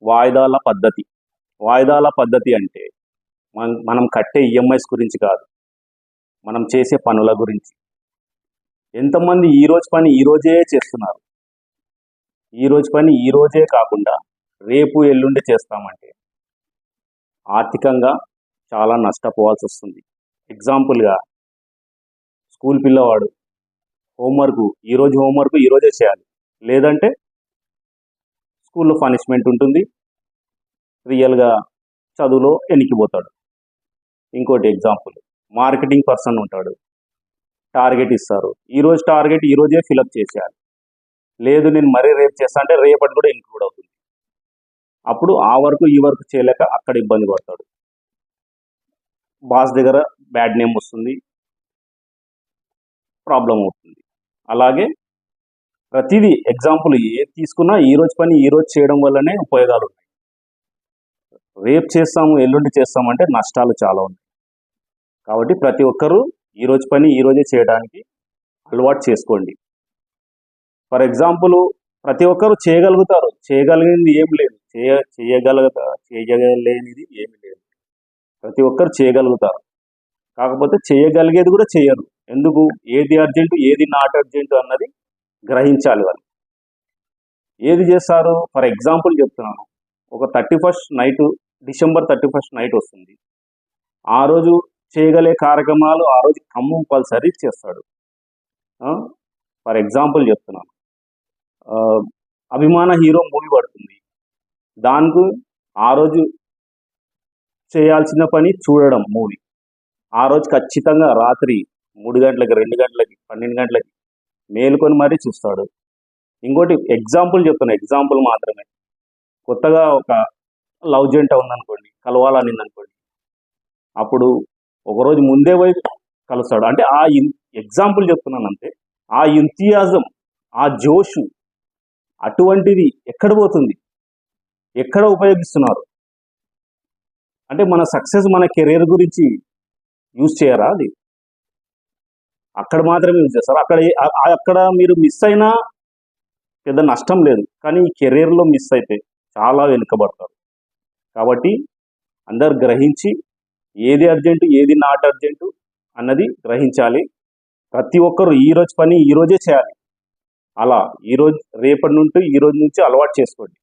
వాయిదాల పద్ధతి. వాయిదాల పద్ధతి అంటే మనం కట్టే ఈఎంఐస్ గురించి కాదు, మనం చేసే పనుల గురించి. ఎంతమంది ఈ రోజు పని ఈ రోజే చేస్తున్నారు, ఈ రోజు పని ఈ రోజే కాకుండా రేపు ఎల్లుండి చేస్తామంటే ఆర్థికంగా చాలా నష్టపోవాల్సి వస్తుంది. ఎగ్జాంపుల్గా స్కూల్ పిల్లవాడు ఈరోజు హోంవర్క్ ఈరోజే చేయాలి, లేదంటే స్కూల్లో పనిష్మెంట్ ఉంటుంది, రియల్గా చదువులో ఎనికిపోతాడు. ఇంకోటి ఎగ్జాంపుల్, మార్కెటింగ్ పర్సన్ ఉంటాడు, టార్గెట్ ఇస్తారు, ఈరోజు టార్గెట్ ఈరోజే ఫిలప్ చేసేయాలి, లేదు నేను మరీ రేపు చేస్తా అంటే రేపటి కూడా ఇంక్లూడ్ అవుతుంది. అప్పుడు ఆ వరకు ఈ వరకు చేయలేక అక్కడ ఇబ్బంది పడతాడు, బాస్ దగ్గర బ్యాడ్ నేమ్ వస్తుంది, ప్రాబ్లం అవుతుంది. అలాగే ప్రతిదీ ఎగ్జాంపుల్ ఏది తీసుకున్నా ఈరోజు పని ఈరోజు చేయడం వల్లనే ఉపయోగాలు ఉన్నాయి. రేపు చేస్తాము ఎల్లుండి చేస్తామంటే నష్టాలు చాలా ఉన్నాయి. కాబట్టి ప్రతి ఒక్కరూ ఈరోజు పని ఈరోజే చేయడానికి అలవాటు చేసుకోండి. ఫర్ ఎగ్జాంపుల్ ప్రతి ఒక్కరు చేయగలుగుతారు, చేయగలిగింది ఏం లేదు, చేయగలేనిది ఏమి లేదు. ప్రతి ఒక్కరు చేయగలుగుతారు, కాకపోతే చేయగలిగేది కూడా చేయరు. ఎందుకు? ఏది అర్జెంటు ఏది నాట్ అర్జెంటు అన్నది గ్రహించాలి వాళ్ళు. ఏది చేస్తారు? ఫర్ ఎగ్జాంపుల్ చెప్తున్నాను, ఒక డిసెంబర్ 31 నైట్ వస్తుంది, ఆ రోజు చేయగలే కార్యక్రమాలు ఆ రోజు కంపల్సరీ చేస్తాడు. ఫర్ ఎగ్జాంపుల్ చెప్తున్నాను, అభిమాన హీరో మూవీ పడుతుంది, దానికి ఆ రోజు చేయాల్సిన పని చూడడం మూవీ. ఆ రోజు ఖచ్చితంగా రాత్రి 3 గంటలకి 2 గంటలకి 12 గంటలకి మేలుకొని మరీ చూస్తాడు. ఇంకోటి ఎగ్జాంపుల్ చెప్తున్నా, ఎగ్జాంపుల్ మాత్రమే. కొత్తగా ఒక లవ్ జంట ఉందనుకోండి, కలవాలనిందనుకోండి, అప్పుడు ఒకరోజు ముందే పోయి కలుస్తాడు. అంటే ఆ ఎగ్జాంపుల్ చెప్తున్నాను అంతే. ఆ ఇంతియాజం, ఆ జోషు అటువంటిది ఎక్కడ పోతుంది, ఎక్కడ ఉపయోగిస్తున్నారు? అంటే మన సక్సెస్ మన కెరీర్ గురించి యూజ్ చేయరా? అది అక్కడ మాత్రమే యూజ్ చేస్తారు. అక్కడ మీరు మిస్ అయినా పెద్ద నష్టం లేదు, కానీ ఈ కెరీర్లో మిస్ అయితే చాలా వెనుకబడతారు. కాబట్టి అందరు గ్రహించి ఏది అర్జెంటు ఏది నాట్ అర్జెంటు అన్నది గ్రహించాలి. ప్రతి ఒక్కరు ఈరోజు పని ఈరోజే చేయాలి. అలా రేపటి నుండి ఈరోజు నుంచి అలవాటు చేసుకోండి.